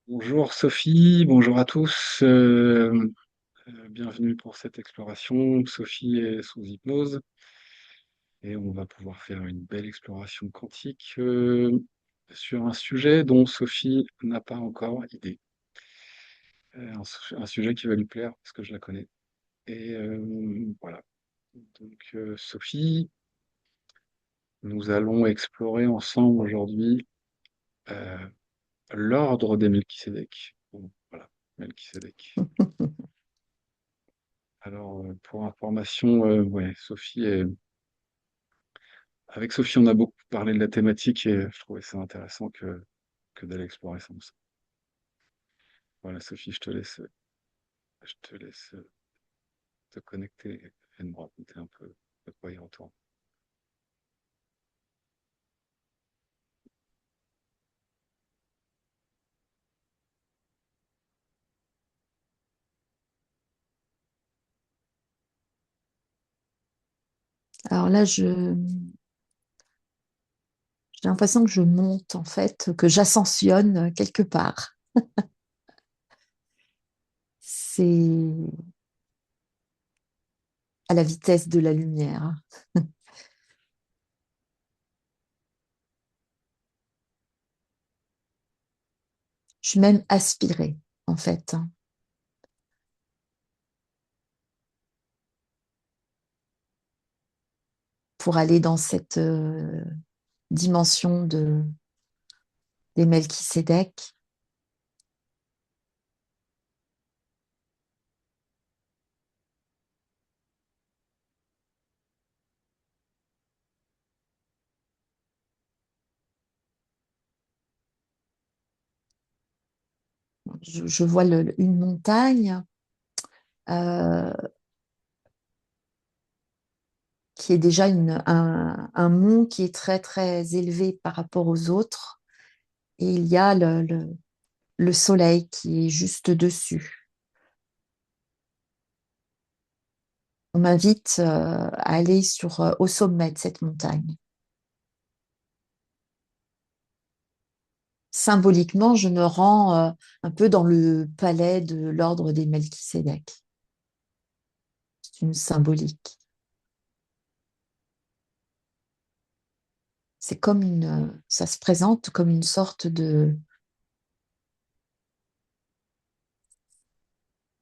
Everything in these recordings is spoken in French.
Bonjour Sophie, bonjour à tous. Bienvenue pour cette exploration. Sophie est sous hypnose et on va pouvoir faire une belle exploration quantique sur un sujet dont Sophie n'a pas encore idée. Un sujet qui va lui plaire parce que je la connais. Et voilà. Donc Sophie, nous allons explorer ensemble aujourd'hui euh, l'ordre des Melchisédek. Bon, voilà, Melchisédek. Alors, pour information, ouais, avec Sophie, on a beaucoup parlé de la thématique et je trouvais ça intéressant que d'aller explorer ça ensemble. Voilà, Sophie, je te laisse te connecter et me raconter un peu de quoi il retourne. Alors là, j'ai l'impression que je monte, en fait, que j'ascensionne quelque part. C'est à la vitesse de la lumière. Je suis même aspirée, en fait, pour aller dans cette dimension des Melchisédek. Je vois une montagne euh, qui est déjà un mont qui est très, très élevé par rapport aux autres. Et il y a le soleil qui est juste dessus. On m'invite à aller au sommet de cette montagne. Symboliquement, je me rends un peu dans le palais de l'ordre des Melchisédek. C'est une symbolique. Ça se présente comme une sorte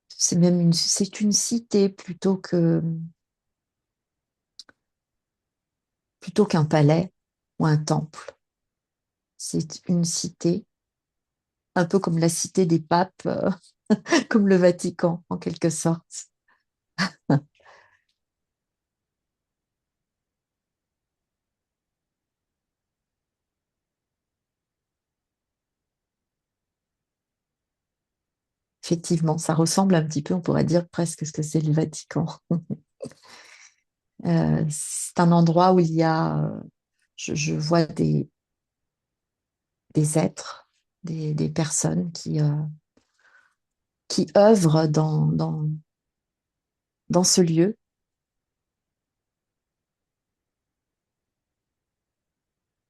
c'est une cité plutôt qu'un palais ou un temple. C'est une cité, un peu comme la cité des papes, comme le Vatican en quelque sorte. Effectivement, ça ressemble un petit peu, on pourrait dire presque ce que c'est le Vatican. C'est un endroit où je vois des êtres, des personnes qui œuvrent dans ce lieu,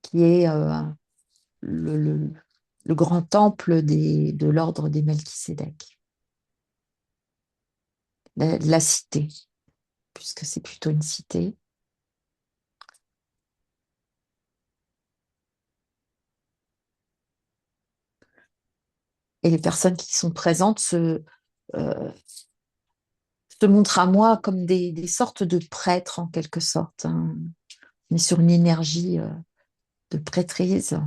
qui est le, le- le grand temple de l'ordre des Melchisédek, la cité, puisque c'est plutôt une cité. Et les personnes qui sont présentes euh, se montrent à moi comme des sortes de prêtres, en quelque sorte, hein. Mais sur une énergie de prêtrise.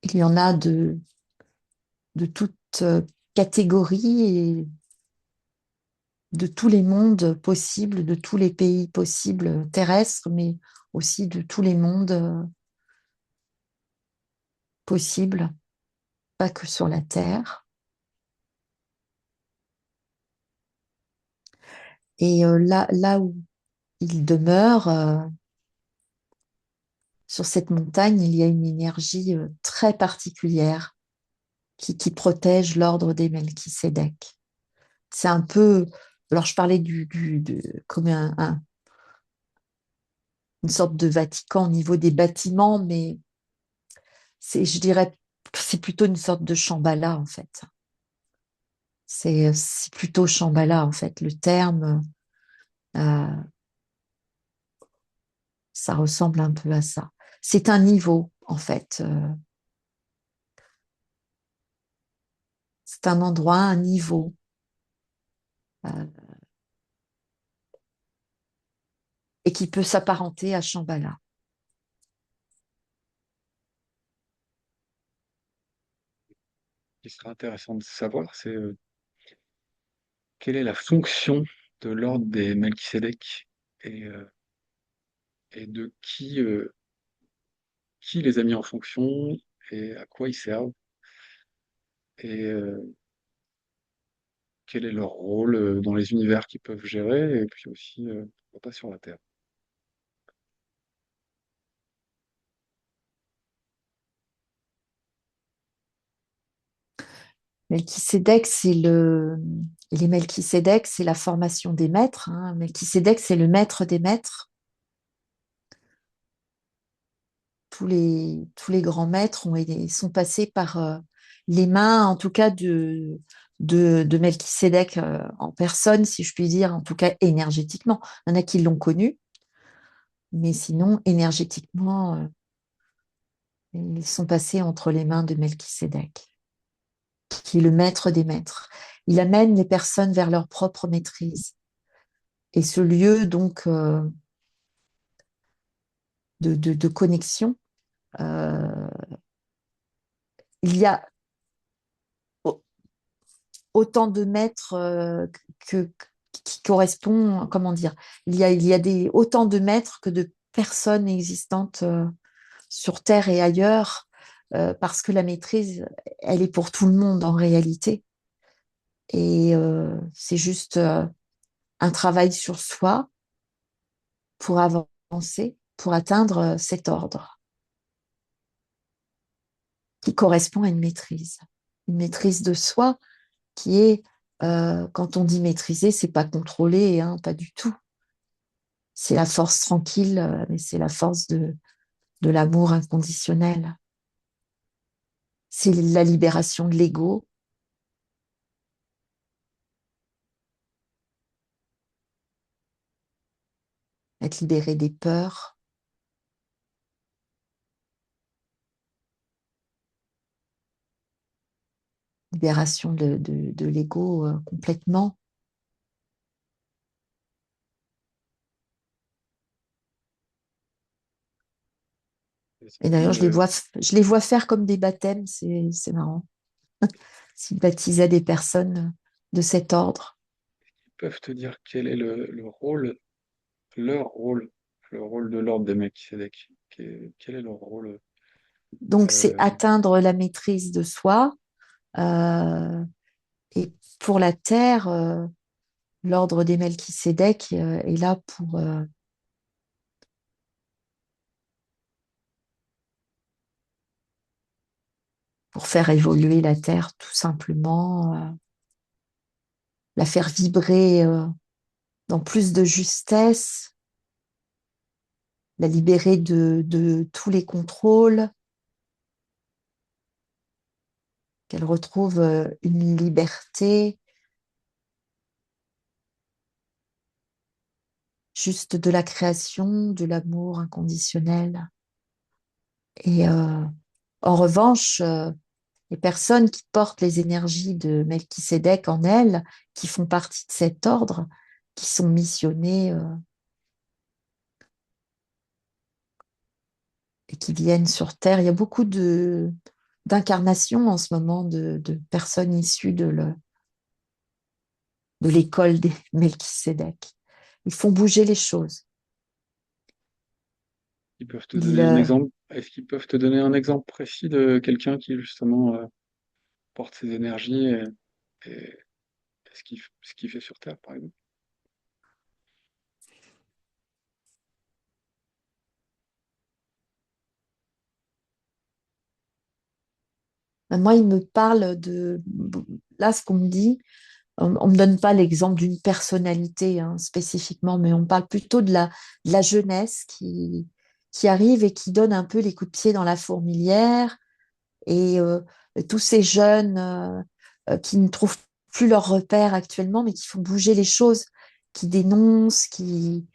Il y en a de toutes catégories et de tous les mondes possibles, de tous les pays possibles terrestres, mais aussi de tous les mondes possibles, pas que sur la Terre. Et là où il demeure, sur cette montagne, il y a une énergie très particulière qui protège l'ordre des Melchisédek. C'est un peu, alors je parlais comme une sorte de Vatican au niveau des bâtiments, mais je dirais que c'est plutôt une sorte de Shambhala, en fait. C'est plutôt Shambhala, en fait. Le terme, euh, ça ressemble un peu à ça. C'est un niveau, en fait. C'est un endroit, un niveau, euh, et qui peut s'apparenter à Shambhala. Ce qui serait intéressant de savoir, c'est quelle est la fonction de l'ordre des Melchisédek et de qui les a mis en fonction et à quoi ils servent et quel est leur rôle dans les univers qu'ils peuvent gérer et puis aussi pourquoi pas sur la Terre. Melchisédek, les Melchisédek, c'est la formation des maîtres, hein. Melchisédek, c'est le maître des maîtres. Tous les grands maîtres sont passés par les mains, en tout cas, de Melchisédek en personne, si je puis dire, en tout cas énergétiquement. Il y en a qui l'ont connu, mais sinon, énergétiquement, ils sont passés entre les mains de Melchisédek, qui est le maître des maîtres. Il amène les personnes vers leur propre maîtrise. Et ce lieu, donc, de connexion, euh, il y a autant de maîtres que, qui correspond, comment dire, il y a autant de maîtres que de personnes existantes sur Terre et ailleurs, parce que la maîtrise, elle est pour tout le monde en réalité. Et c'est juste un travail sur soi pour avancer, pour atteindre cet ordre qui correspond à une maîtrise. Une maîtrise de soi qui est, quand on dit maîtriser, c'est pas contrôler, hein, pas du tout. C'est la force tranquille, mais c'est la force de l'amour inconditionnel. C'est la libération de l'ego, être libéré des peurs, libération de l'ego complètement. Et Et d'ailleurs, Sophie, je les vois faire comme des baptêmes, c'est marrant. S'ils baptisaient des personnes de cet ordre. ils peuvent te dire quel est le rôle, leur rôle, le rôle de l'ordre des Melchisédek. Quel est leur rôle Donc, c'est euh, atteindre la maîtrise de soi. euh, et pour la terre, l'ordre des Melchisédek est là pour faire évoluer la terre, tout simplement, la faire vibrer dans plus de justesse, la libérer de tous les contrôles, qu'elle retrouve une liberté juste de la création, de l'amour inconditionnel. Et en revanche, les personnes qui portent les énergies de Melchisédek en elles, qui font partie de cet ordre, qui sont missionnées et qui viennent sur Terre. Il y a beaucoup d'incarnations en ce moment de personnes issues de l'école des Melchisédek. Ils font bouger les choses. ils peuvent te Ils, donner un exemple? Est-ce qu'ils peuvent te donner un exemple précis de quelqu'un qui justement porte ses énergies et ce qu'il fait sur Terre, par exemple? moi, ils me parlent de... Là, ce qu'on me dit, on me donne pas l'exemple d'une personnalité hein, spécifiquement, mais on parle plutôt de la jeunesse qui arrive et qui donne un peu les coups de pied dans la fourmilière et tous ces jeunes qui ne trouvent plus leur repère actuellement, mais qui font bouger les choses, qui dénoncent, qui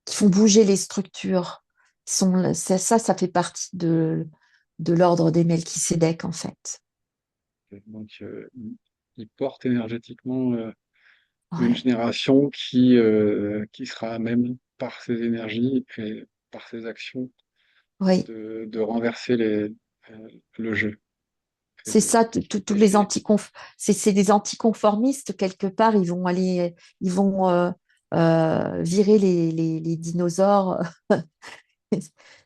font bouger les structures. Ça fait partie de l'ordre des Melchisédek, en fait. Donc, il porte énergétiquement une Ouais. génération qui sera à même, par ses énergies et par ses actions, Oui, de renverser le jeu. Et c'est ça, tous les et- c'est des anticonformistes, quelque part, ils vont virer les dinosaures.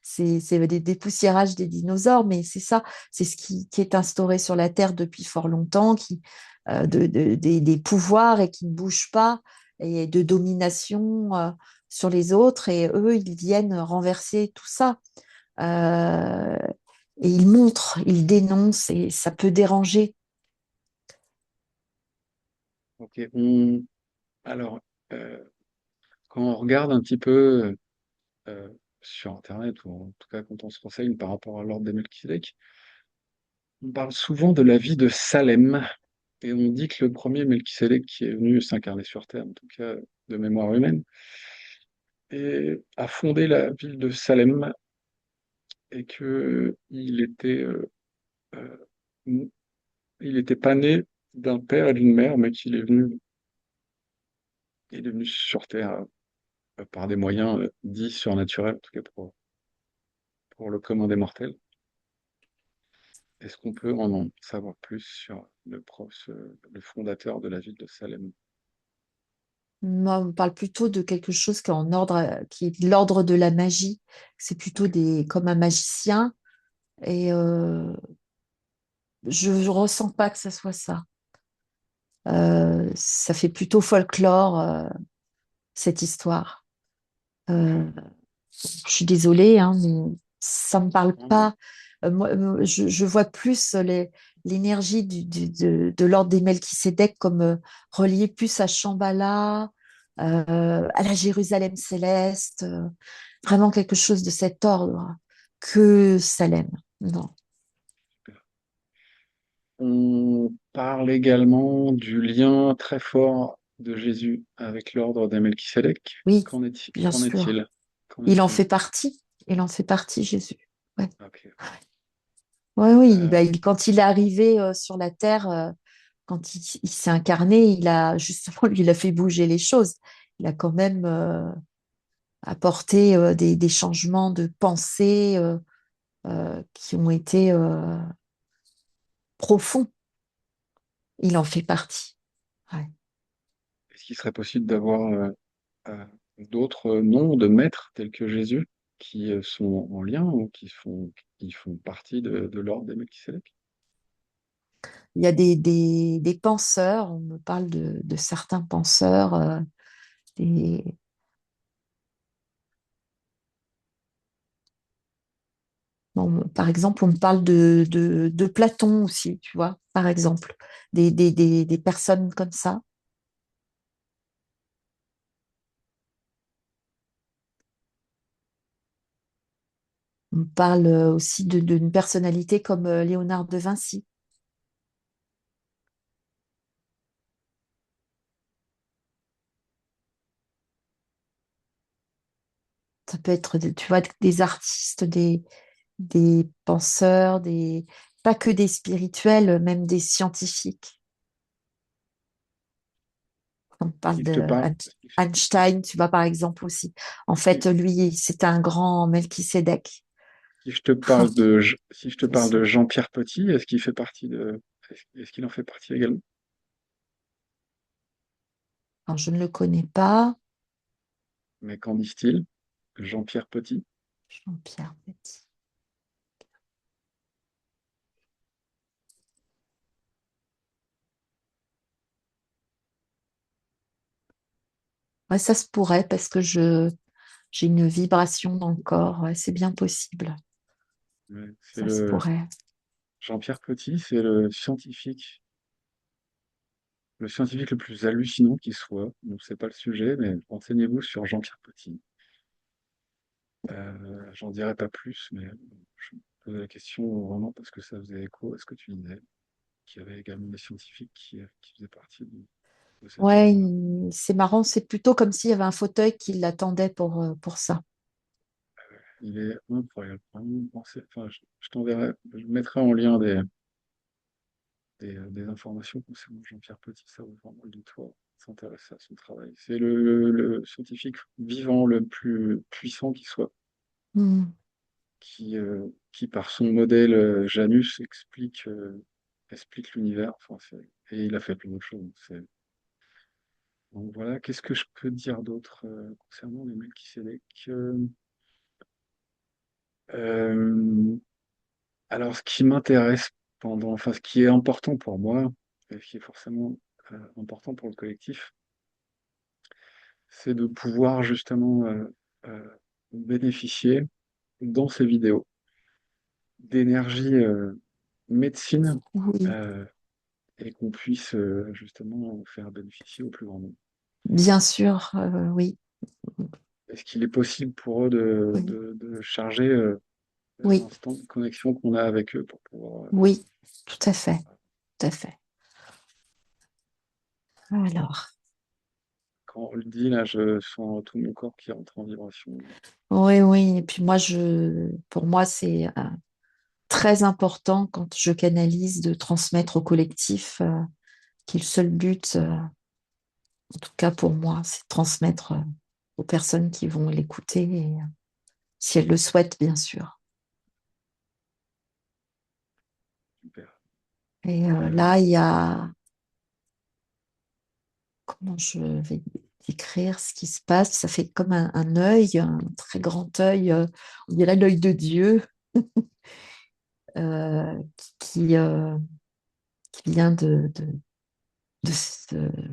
C'est des dépoussiérages des dinosaures, mais c'est ça, c'est ce qui est instauré sur la Terre depuis fort longtemps, des pouvoirs et qui ne bougent pas, et de domination sur les autres, et eux, ils viennent renverser tout ça. Euh, et ils montrent, ils dénoncent, et ça peut déranger. ok, alors, euh, quand on regarde un petit peu sur Internet, ou en tout cas quand on se renseigne par rapport à l'ordre des Melchizedek, on parle souvent de la vie de Salem, et on dit que le premier Melchizedek qui est venu s'incarner sur Terre, en tout cas de mémoire humaine, et a fondé la ville de Salem, et que euh, il était pas né d'un père et d'une mère, mais il est venu sur Terre par des moyens dits surnaturels, en tout cas pour le commun des mortels. Est-ce qu'on peut en savoir plus sur le fondateur de la ville de Salem? Moi, on parle plutôt de quelque chose qui est en ordre, qui est de l'ordre de la magie. C'est plutôt Ok. comme un magicien. Et je ne ressens pas que ça soit ça. Ça fait plutôt folklore, cette histoire. Euh, je suis désolée, hein, mais ça ne me parle Non, mais pas. Moi, je vois plus l'énergie de l'ordre des Melchisédek comme reliée plus à Shambhala, à la Jérusalem céleste, vraiment quelque chose de cet ordre que Salem. Non. on parle également du lien très fort de Jésus avec l'ordre des Melchisédek. Oui, bien Qu'en sûr. est-il? Qu'en Il en est-il? fait partie. Il en fait partie, Jésus. Ouais. Ok. Ouais, oui, Euh, quand il est arrivé sur la terre, quand il s'est incarné, il a justement, lui, il a fait bouger les choses. Il a quand même apporté des changements de pensée qui ont été profonds. Il en fait partie. Ouais. Est-ce qu'il serait possible d'avoir euh, d'autres noms de maîtres tels que Jésus qui sont en lien ou qui font partie de l'ordre des Melchisédek? Il y a des penseurs, on me parle de certains penseurs, des, bon, par exemple, on me parle de Platon aussi, tu vois, par exemple, des personnes comme ça. On parle aussi d'une personnalité comme Léonard de Vinci. Ça peut être, tu vois, des artistes, des penseurs, pas que des spirituels, même des scientifiques. On parle Si je te parle, Einstein, tu vois, par exemple aussi. En fait, si, lui, c'est un grand Melchisédek. si je te parle de Jean-Pierre Petit, est-ce qu'il fait partie est-ce qu'il en fait partie également? Alors, je ne le connais pas, Mais qu'en disent-ils? Jean-Pierre Petit? Jean-Pierre Petit. Ouais, ça se pourrait parce que j'ai une vibration dans le corps. Ouais, c'est bien possible. Ouais, Ça se pourrait. Jean-Pierre Petit, c'est le scientifique le scientifique le plus hallucinant qui soit. Donc, c'est pas le sujet, mais renseignez-vous sur Jean-Pierre Petit. J'en dirai pas plus, mais je me posais la question vraiment parce que ça faisait écho à ce que tu disais, qu'il y avait également des scientifiques qui faisaient partie de cet Ouais, ordre-là. c'est marrant, c'est plutôt comme s'il y avait un fauteuil qui l'attendait pour ça. Il est incroyable. Vraiment penser, enfin, je t'enverrai, je mettrai en lien des informations concernant Jean-Pierre Petit. Ça vaut vraiment le détour de s'intéresser à son travail. C'est le scientifique vivant le plus puissant qui soit, Hmm. qui par son modèle Janus explique l'univers. Enfin, et il a fait plein d'autres choses. Donc voilà, qu'est-ce que je peux dire d'autre concernant les Melchisédek? Euh, alors, ce qui m'intéresse enfin, ce qui est important pour moi, et ce qui est forcément important pour le collectif, c'est de pouvoir justement bénéficier dans ces vidéos d'énergie médecine Oui, euh, et qu'on puisse justement faire bénéficier au plus grand nombre. bien sûr, oui, Est-ce qu'il est possible pour eux de, oui, de, de charger oui, l'instant de connexion qu'on a avec eux pour pouvoir... oui, tout à fait, tout à fait. Alors, quand on le dit, là, je sens tout mon corps qui rentre en vibration. oui, oui, et puis moi, pour moi, c'est très important quand je canalise de transmettre au collectif, qui est le seul but, en tout cas pour moi, c'est de transmettre aux personnes qui vont l'écouter, et, si elles le souhaitent, bien sûr. Super. Et Euh, là, il y a, comment je vais décrire ce qui se passe? Ça fait comme un œil, un très grand œil, on dirait l'œil de Dieu, euh, qui, euh, qui vient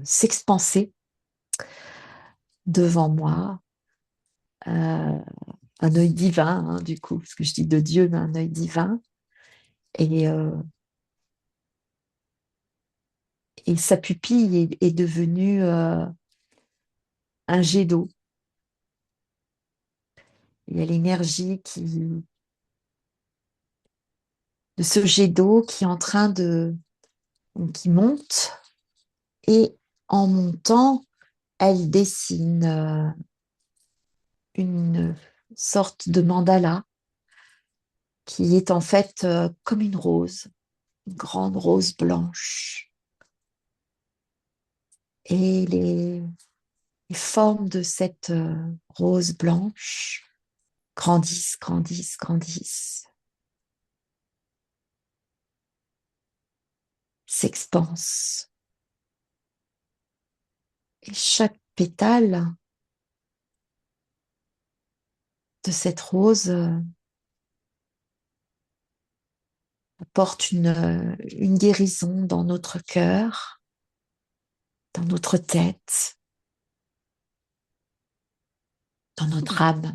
s'expanser devant moi. Euh, un œil divin, hein, du coup, parce que je dis de Dieu, mais un œil divin. Et, euh, et sa pupille est devenue un jet d'eau. Il y a l'énergie de ce jet d'eau qui est en train qui monte, et en montant, elle dessine une sorte de mandala qui est en fait comme une rose, une grande rose blanche. Et les formes de cette rose blanche grandissent, grandissent, grandissent, s'expansent. Et chaque pétale de cette rose apporte une guérison dans notre cœur, dans notre tête, dans notre âme.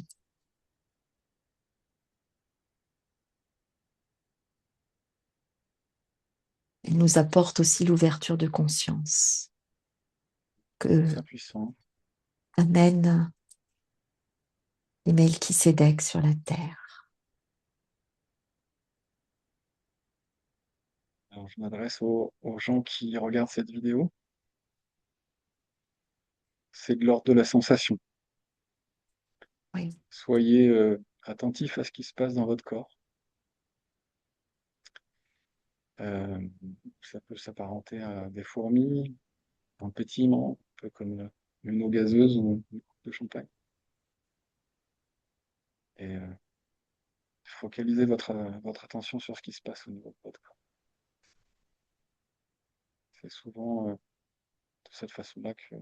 Elle nous apporte aussi l'ouverture de conscience que très puissant. amène les Melchisédek sur la terre. Alors, je m'adresse aux gens qui regardent cette vidéo. C'est de l'ordre de la sensation. Oui. Soyez attentifs à ce qui se passe dans votre corps. Euh, Ça peut s'apparenter à des fourmis, un pétillement, un peu comme une eau gazeuse ou une coupe de champagne. Et focalisez votre attention sur ce qui se passe au niveau de votre corps. C'est souvent de cette façon-là que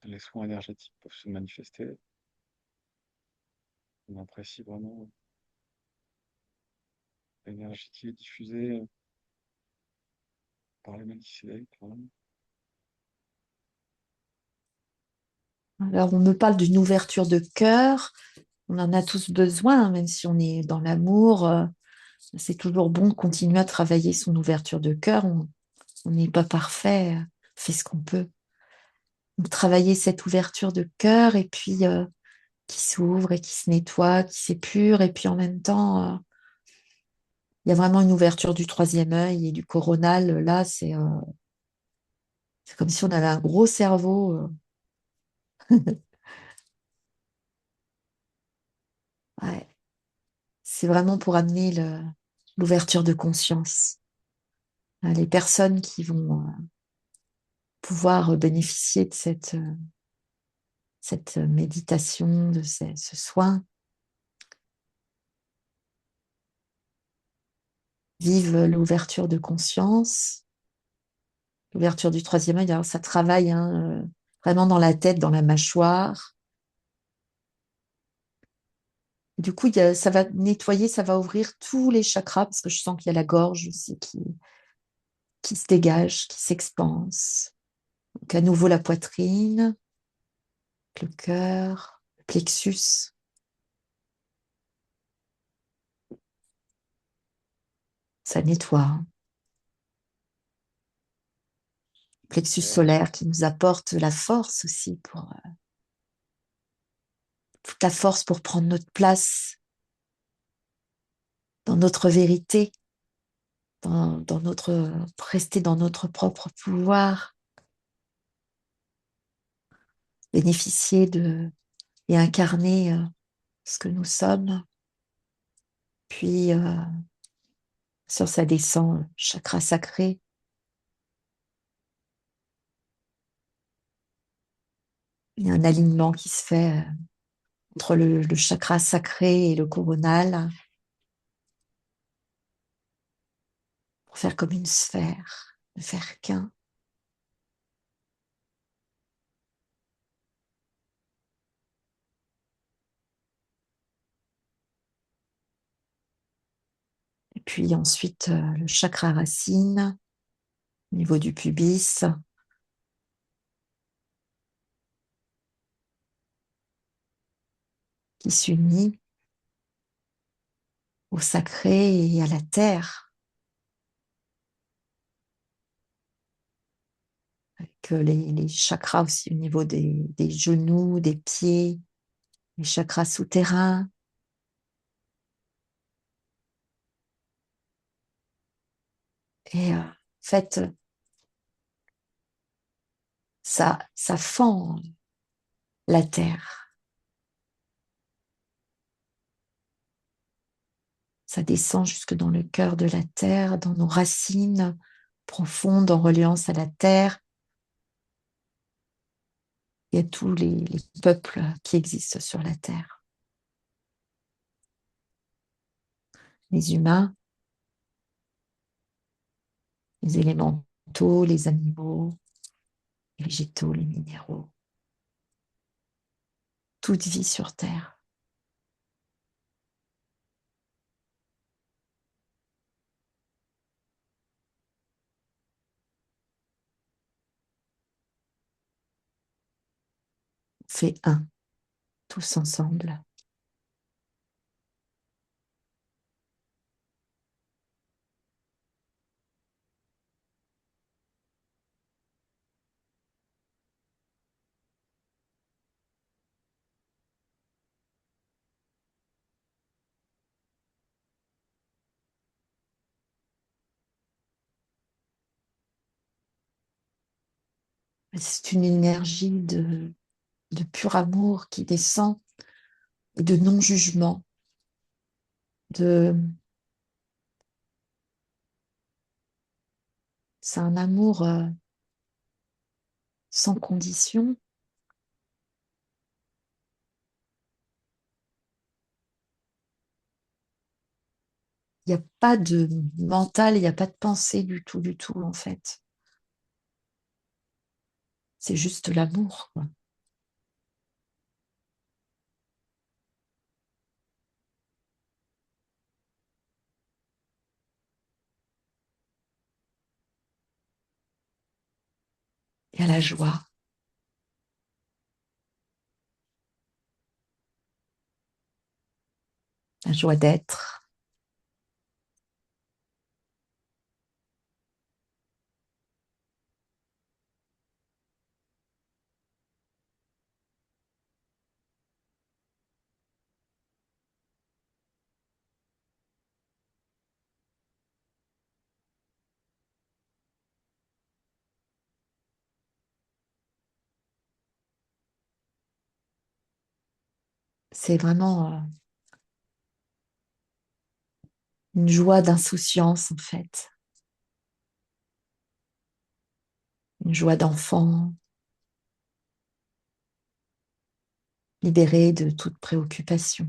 les soins énergétiques peuvent se manifester. On apprécie vraiment l'énergie qui est diffusée par les Melchisedec. Voilà. Alors, on me parle d'une ouverture de cœur. On en a tous besoin, hein, même si on est dans l'amour. C'est toujours bon de continuer à travailler son ouverture de cœur. On n'est pas parfait. fait ce qu'on peut. Donc, travailler cette ouverture de cœur et puis qui s'ouvre et qui se nettoie, qui s'épure. Et puis en même temps, il y a vraiment une ouverture du troisième œil et du coronal. Là, c'est comme si on avait un gros cerveau. Ouais. C'est vraiment pour amener l'ouverture de conscience. Les personnes qui vont pouvoir bénéficier de cette méditation, de ce soin, vivent l'ouverture de conscience, l'ouverture du troisième œil. Alors, ça travaille hein, vraiment dans la tête, dans la mâchoire. Du coup, ça va nettoyer, ça va ouvrir tous les chakras, parce que je sens qu'il y a la gorge aussi qui se dégage, qui s'expanse. Donc, à nouveau, la poitrine, le cœur, le plexus. Ça nettoie. Hein. Plexus Ouais, solaire qui nous apporte la force aussi, toute la force pour prendre notre place dans notre vérité, pour rester dans notre propre pouvoir, bénéficier et incarner ce que nous sommes. Puis, sur ça descend, chakra sacré. Il y a un alignement qui se fait entre le chakra sacré et le coronal pour faire comme une sphère, ne faire qu'un. Et puis ensuite, le chakra racine, au niveau du pubis, qui s'unit au sacré et à la terre, avec les chakras aussi au niveau des genoux, des pieds, les chakras souterrains. Et en fait, ça fend la terre. Ça descend jusque dans le cœur de la terre, dans nos racines profondes en reliance à la terre et à tous les peuples qui existent sur la terre. Les humains, les élémentaux, les animaux, les végétaux, les minéraux, toute vie sur terre. On fait un, tous ensemble. C'est une énergie de pur amour qui descend et de non-jugement, de c'est un amour sans condition. Il n'y a pas de mental, il n'y a pas de pensée du tout, en fait. C'est juste l'amour, quoi. Il y a la joie d'être. C'est vraiment une joie d'insouciance, en fait, une joie d'enfant, libéré de toute préoccupation,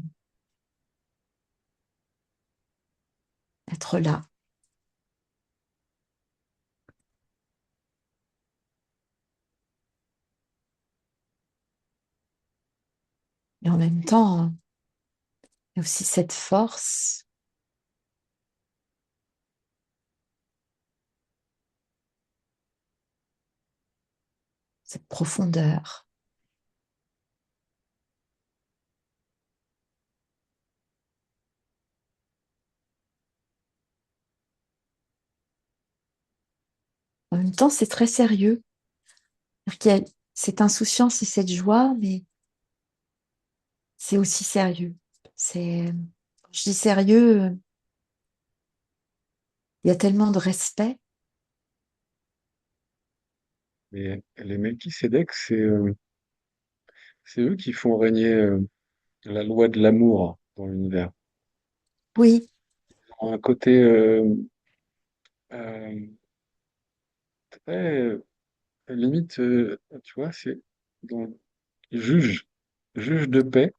être là. Et en même temps, il y a aussi cette force, cette profondeur. En même temps, c'est très sérieux. C'est-à-dire qu'il y a cette insouciance et cette joie, mais c'est aussi sérieux. C'est, quand je dis sérieux, il y a tellement de respect. Et les Melchisédek, c'est eux qui font régner la loi de l'amour dans l'univers. Oui, Ils ont un côté euh, très, limite, tu vois, c'est dans, ils jugent de paix,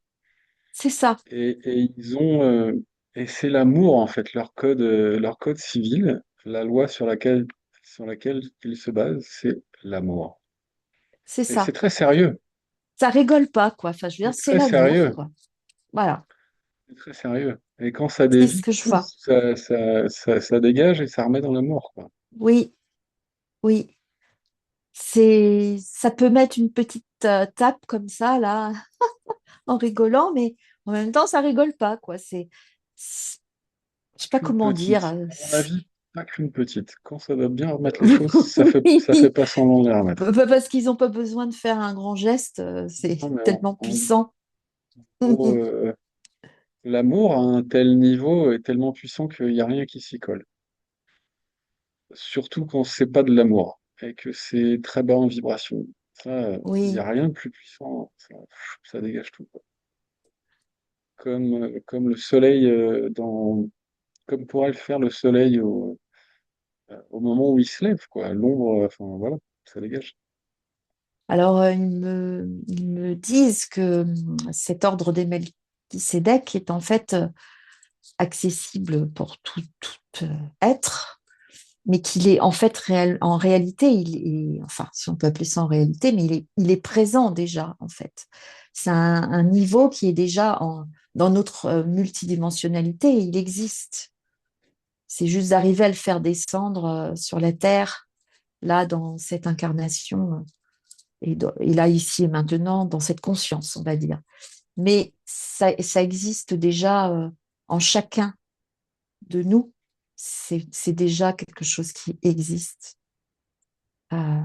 c'est ça, et ils ont, et c'est l'amour en fait, leur code civil, la loi sur laquelle ils se basent, c'est l'amour. c'est Et c'est ça. très sérieux, Ça rigole pas, quoi. Enfin, je veux dire, c'est c'est très l'amour, sérieux, quoi. Voilà, c'est très sérieux. Et quand ça c'est ce dévie, que je pouf, vois. ça dégage et ça remet dans l'amour, quoi. Oui, oui. Ça peut mettre une petite tape comme ça, là, en rigolant, mais en même temps, ça rigole pas, quoi. Je sais pas Qu'une comment dire. petite, à mon avis, pas qu'une petite. Quand ça doit bien remettre les choses, ça fait Oui, pas semblant de les remettre. pas parce qu'ils n'ont pas besoin de faire un grand geste, c'est Non, mais tellement en puissant. gros, l'amour à un tel niveau est tellement puissant qu'il n'y a rien qui s'y colle. Surtout quand c'est pas de l'amour et que c'est très bas en vibration. Ça, il n'y Oui, a rien de plus puissant. Ça dégage tout, quoi. Comme le soleil comme pourrait le faire le soleil au moment où il se lève, quoi. L'ombre, enfin voilà, ça dégage. alors ils me disent que cet ordre des Melchisédek est en fait accessible pour tout être, mais qu'il est en fait en réalité, enfin, si on peut appeler ça en réalité, mais il est présent déjà, en fait. C'est un niveau qui est déjà dans notre multidimensionnalité, il existe. C'est juste d'arriver à le faire descendre sur la Terre, là, dans cette incarnation, et là, ici et maintenant, dans cette conscience, on va dire. Mais ça existe déjà en chacun de nous. C'est déjà quelque chose qui existe. Euh,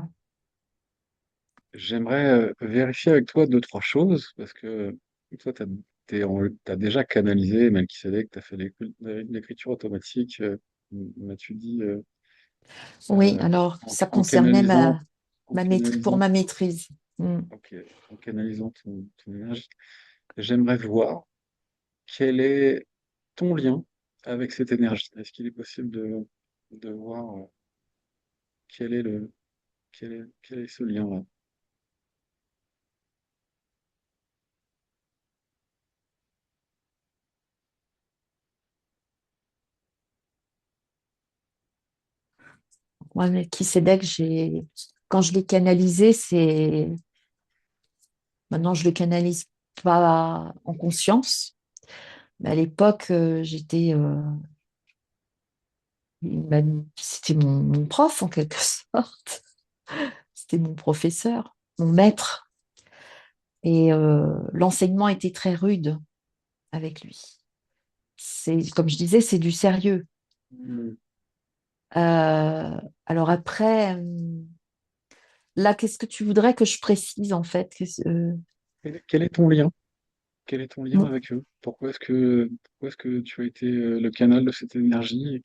J'aimerais vérifier avec toi deux, trois choses, parce que toi, t'as déjà canalisé Melchizedek, tu as fait l'écriture automatique, m'as-tu dit, oui, alors ça en concernait canalisant, en pour canalisant, ma maîtrise. Mm. ok, en canalisant ton énergie. J'aimerais voir quel est ton lien avec cette énergie. Est-ce qu'il est possible de voir quel est quel est ce lien-là? Moi, Melchizedek, quand je l'ai canalisé, maintenant je le canalise pas en conscience, mais à l'époque, c'était mon prof en quelque sorte. C'était mon professeur, mon maître. Et l'enseignement était très rude avec lui. Comme je disais, c'est du sérieux. Hmm. Alors après, là, qu'est-ce que tu voudrais que je précise en fait? Quel est ton lien? Quel est ton lien Mon- avec eux? Pourquoi est-ce que tu as été le canal de cette énergie? Et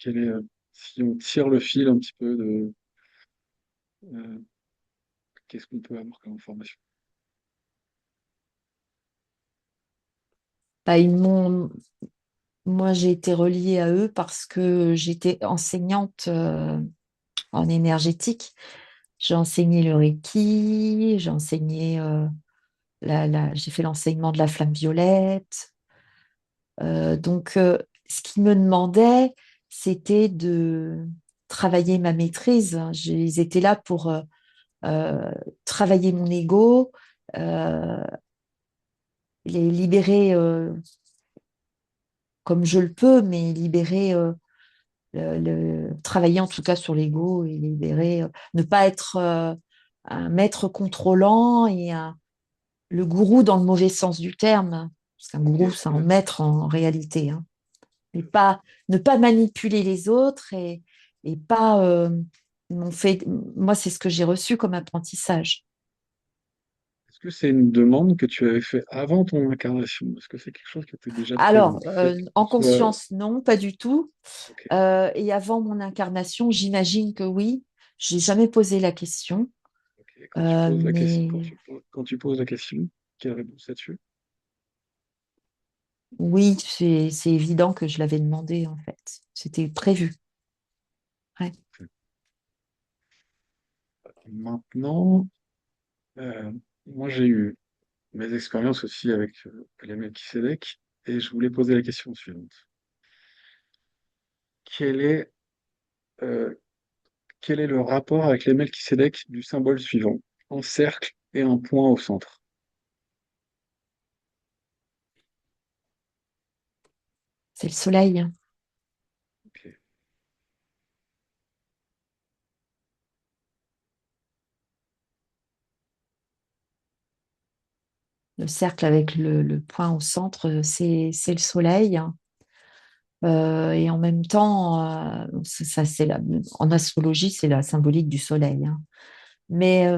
si on tire le fil un petit peu euh, qu'est-ce qu'on peut avoir comme information? Bah, moi, j'ai été reliée à eux parce que j'étais enseignante en énergétique. J'ai enseigné le Reiki, j'ai enseigné j'ai fait l'enseignement de la flamme violette. Donc, ce qu'ils me demandaient, c'était de travailler ma maîtrise. Ils étaient là pour euh, travailler mon ego, euh, les libérer comme je le peux, mais libérer, travailler en tout cas sur l'ego et libérer, ne pas être un maître contrôlant et le gourou dans le mauvais sens du terme. Parce qu'un Ok, gourou, c'est un maître en réalité, hein. Et pas, ne pas manipuler les autres et pas. Moi, c'est ce que j'ai reçu comme apprentissage. est-ce que c'est une demande que tu avais fait avant ton incarnation? Est-ce que c'est quelque chose qui était déjà prévu? Alors, Le fait que en tu sois... conscience, non, pas du tout. Ok, Et avant mon incarnation, j'imagine que oui. J'ai jamais posé la question, ok. Quand tu poses la question, mais quand tu poses la question, quelle réponse as-tu? oui, c'est évident que je l'avais demandé en fait. C'était prévu. Ouais. Maintenant, euh, moi j'ai eu mes expériences aussi avec les Melchisedec et je voulais poser la question suivante. Quel est, euh, quel est le rapport avec les Melchisedec du symbole suivant? Un cercle et un point au centre. C'est le soleil. Ok. Le cercle avec le point au centre, c'est le soleil. Et en même temps, en astrologie, c'est la symbolique du soleil, hein. Mais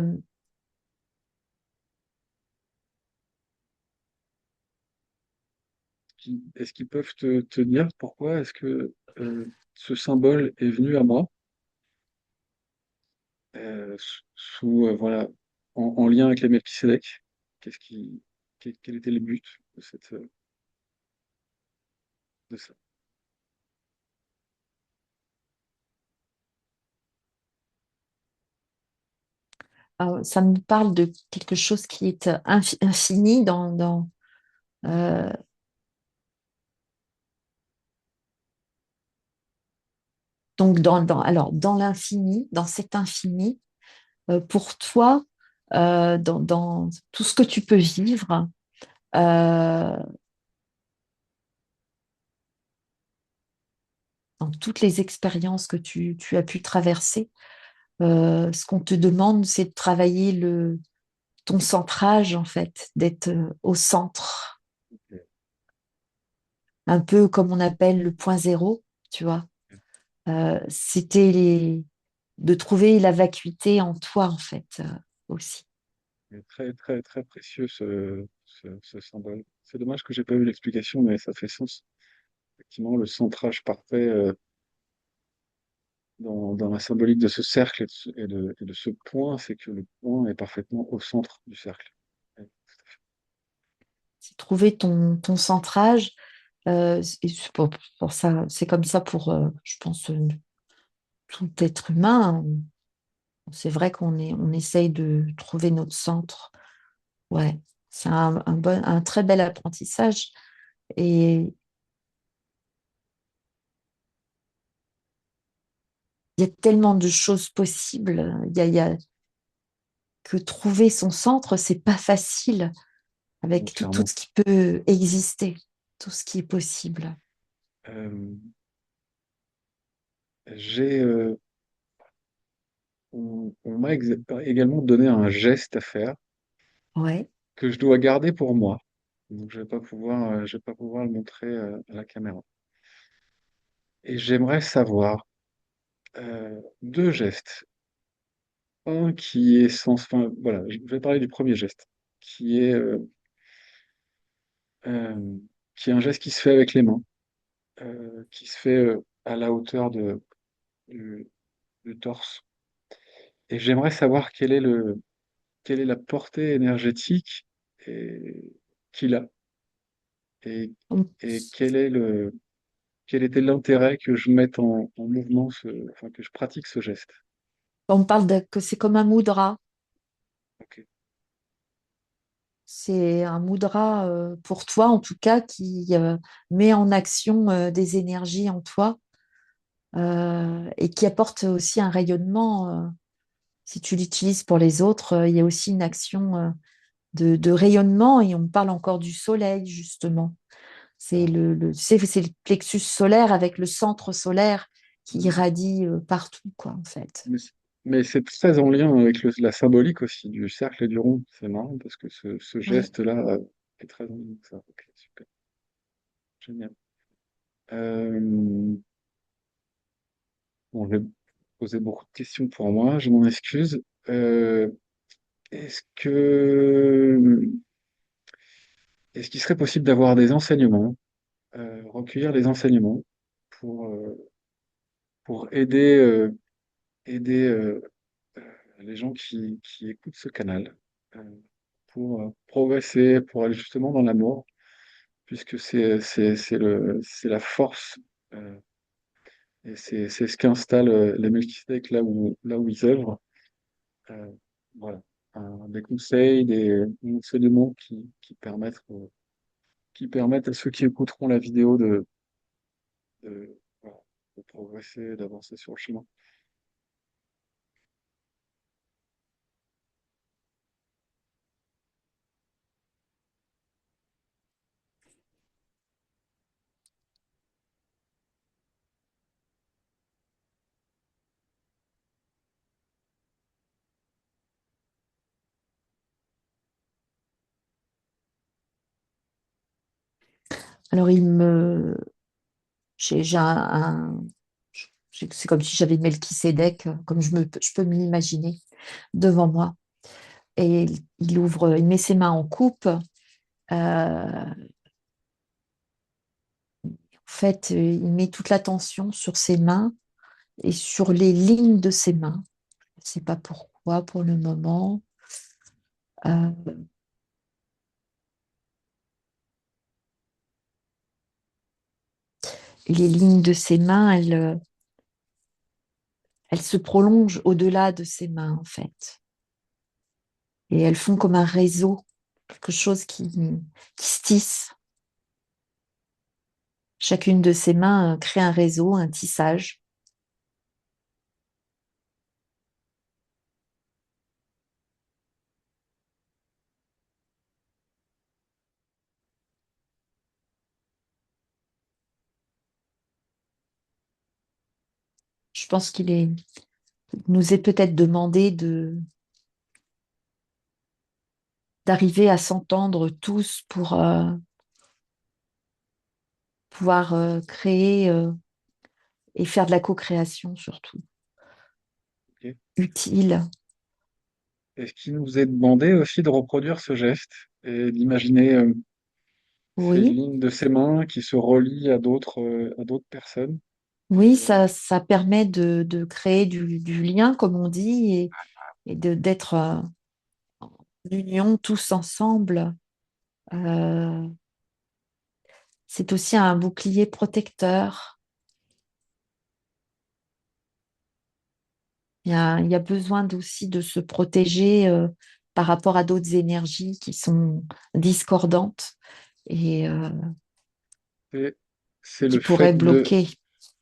Est-ce qu'ils peuvent te dire pourquoi est-ce que ce symbole est venu à moi voilà, en lien avec les Melchisedec? Qu'est-ce qui, quel était le but de de ça? ça me parle de quelque chose qui est infini euh, donc alors dans l'infini, dans cet infini, pour toi, dans tout ce que tu peux vivre, euh, dans toutes les expériences que tu as pu traverser, ce qu'on te demande, c'est de travailler ton centrage, en fait, d'être au centre, un peu comme on appelle le point zéro, tu vois. C'était de trouver la vacuité en toi, en fait, aussi. Mais très, très, très précieux ce symbole. C'est dommage que j'ai pas eu l'explication, mais ça fait sens. Effectivement, le centrage parfait dans la symbolique de ce cercle et de ce point, c'est que le point est parfaitement au centre du cercle. Ouais, C'est trouver ton centrage. Et c'est pour ça, c'est comme ça pour, je pense, tout être humain. C'est vrai on essaye de trouver notre centre. Ouais, c'est un très bel apprentissage. Et il y a tellement de choses possibles. Il y a que trouver son centre, c'est pas facile avec tout entièrement. ce qui peut exister, tout ce qui est possible. Euh, j'ai, on m'a également donné un geste à faire Ouais. que je dois garder pour moi. Donc je vais pas pouvoir le montrer à la caméra. Et j'aimerais savoir deux gestes. Un qui est enfin, voilà, je vais parler du premier geste, qui est, euh, qui est un geste qui se fait avec les mains, qui se fait à la hauteur du, du torse. Et j'aimerais savoir quelle est la portée énergétique et- qu'il a. Et, On, et quel était l'intérêt que je mette en mouvement enfin, que je pratique ce geste? on parle que c'est comme un mudra. Ok. C'est un mudra pour toi, en tout cas, qui met en action des énergies en toi et qui apporte aussi un rayonnement. Si tu l'utilises pour les autres, il y a aussi une action de rayonnement et on parle encore du soleil, justement. Ah. C'est le plexus solaire avec le centre solaire qui Mhm. irradie partout, quoi, en fait. Mais mais c'est très en lien avec la symbolique aussi du cercle et du rond. C'est marrant parce que ce Oui. geste-là est très en lien avec ça. Ok, super, génial. Euh, bon, je vais poser beaucoup de questions pour moi, je m'en excuse. Euh, est-ce que est-ce qu'il serait possible d'avoir des enseignements, recueillir des enseignements pour, euh, pour aider les gens qui écoutent ce canal, euh, pour progresser, pour aller justement dans l'amour, puisque c'est la force, euh, et c'est ce qu'installe les Melchizedek là où ils œuvrent. Euh, voilà. Des conseils, des enseignements qui permettent à ceux qui écouteront la vidéo voilà, de progresser, d'avancer sur le chemin. Alors, j'ai c'est comme si j'avais Melchisédek, comme je peux m'imaginer devant moi. Et il met ses mains en coupe. En fait, il met toute l'attention sur ses mains et sur les lignes de ses mains. Je ne sais pas pourquoi pour le moment. Euh, les lignes de ses mains, elles se prolongent au-delà de ses mains, en fait. Et elles font comme un réseau, quelque chose qui se tisse. Chacune de ses mains crée un réseau, un tissage. Je pense il nous est peut-être demandé d'arriver à s'entendre tous pour pouvoir créer et faire de la co-création surtout, Ok. utile. Est-ce qu'il nous est demandé aussi de reproduire ce geste et d'imaginer ces Oui, lignes de ses mains qui se relient à d'autres personnes? oui, Euh, ça permet de créer du lien, comme on dit, et d'être en union tous ensemble. Euh, c'est aussi un bouclier protecteur. Il y a besoin aussi de se protéger par rapport à d'autres énergies qui sont discordantes et c'est c'est qui le pourraient fait bloquer.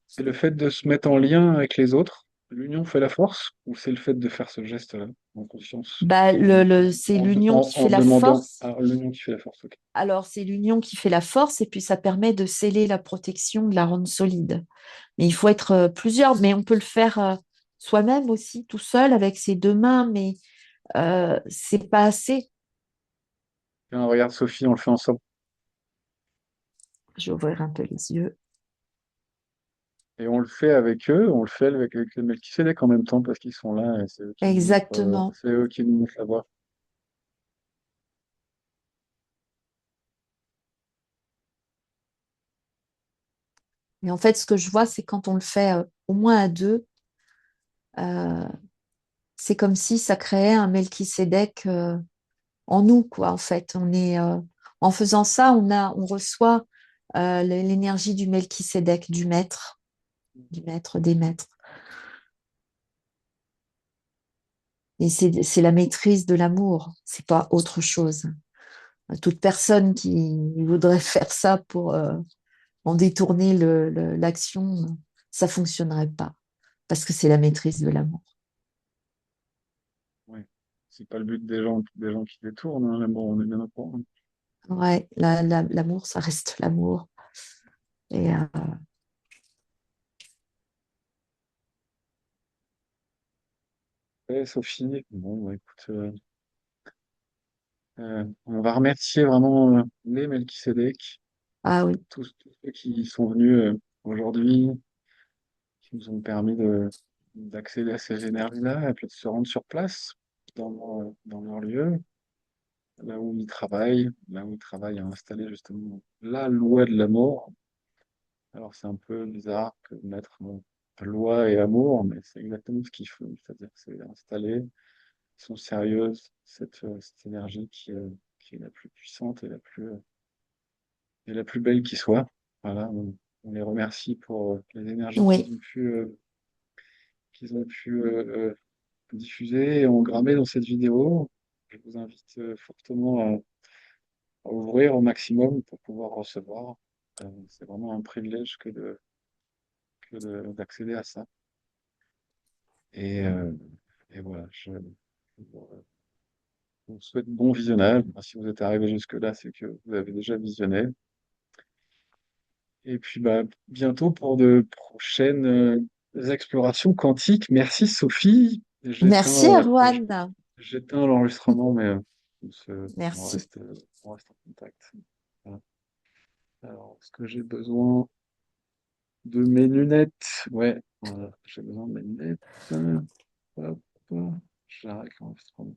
c'est le fait de se mettre en lien avec les autres. L'union fait la force, ou c'est le fait de faire ce geste-là, en conscience, Bah, c'est l'union qui fait en la demandant force. à l'union qui fait la force. Ok. Alors, c'est l'union qui fait la force et puis ça permet de sceller la protection, de la rendre solide. Mais il faut être plusieurs, mais on peut le faire soi-même aussi, tout seul, avec ses deux mains, mais c'est pas assez. Tiens, regarde Sophie, on le fait ensemble. Je vais ouvrir un peu les yeux. Et on le fait avec eux, on le fait avec les Melchizedek en même temps, parce qu'ils sont là, et Exactement. c'est eux qui nous montrent la voie. Et en fait, ce que je vois, c'est quand on le fait au moins à deux, euh, c'est comme si ça créait un Melchisédek en nous, quoi, en fait. En faisant ça, on reçoit l'énergie du Melchisédek, du maître des maîtres. Et c'est la maîtrise de l'amour, c'est pas autre chose. Toute personne qui voudrait faire ça pour en détourner l'action, ça fonctionnerait pas, parce que c'est la maîtrise de l'amour. Oui. C'est pas le but des gens qui détournent, hein, mais bon, on est bien au courant. Ouais, l'amour, ça reste l'amour. Et Ouais, Sophie, bon, bah, écoute, on va remercier vraiment les Melchisedec, ah oui, tous ceux qui sont venus aujourd'hui, qui nous ont permis d'accéder à ces énergies-là, et puis de se rendre sur place, dans leur lieu, là où ils travaillent à installer justement la loi de l'amour. Alors c'est un peu bizarre que de mettre loi et amour, mais c'est exactement ce qu'il faut, c'est-à-dire que c'est installer, ils sont sérieuses, cette énergie qui est la plus puissante et la plus belle qui soit. Voilà, on les remercie pour les énergies oui, qu'ils ont pu diffuser et engrammer dans cette vidéo. Je vous invite fortement à ouvrir au maximum pour pouvoir recevoir. C'est vraiment un privilège d'accéder à ça. Et, euh, et voilà, je vous souhaite bon visionnage. Si vous êtes arrivé jusque-là, c'est que vous avez déjà visionné. Et puis bah, bientôt pour de prochaines explorations quantiques. Merci Sophie. merci Erwan, J'éteins l'enregistrement, mais merci. on reste en contact. Voilà. Alors, est-ce que j'ai besoin de mes lunettes? Ouais, voilà, j'ai besoin de mes lunettes. Hop, j'arrête l'enregistrement.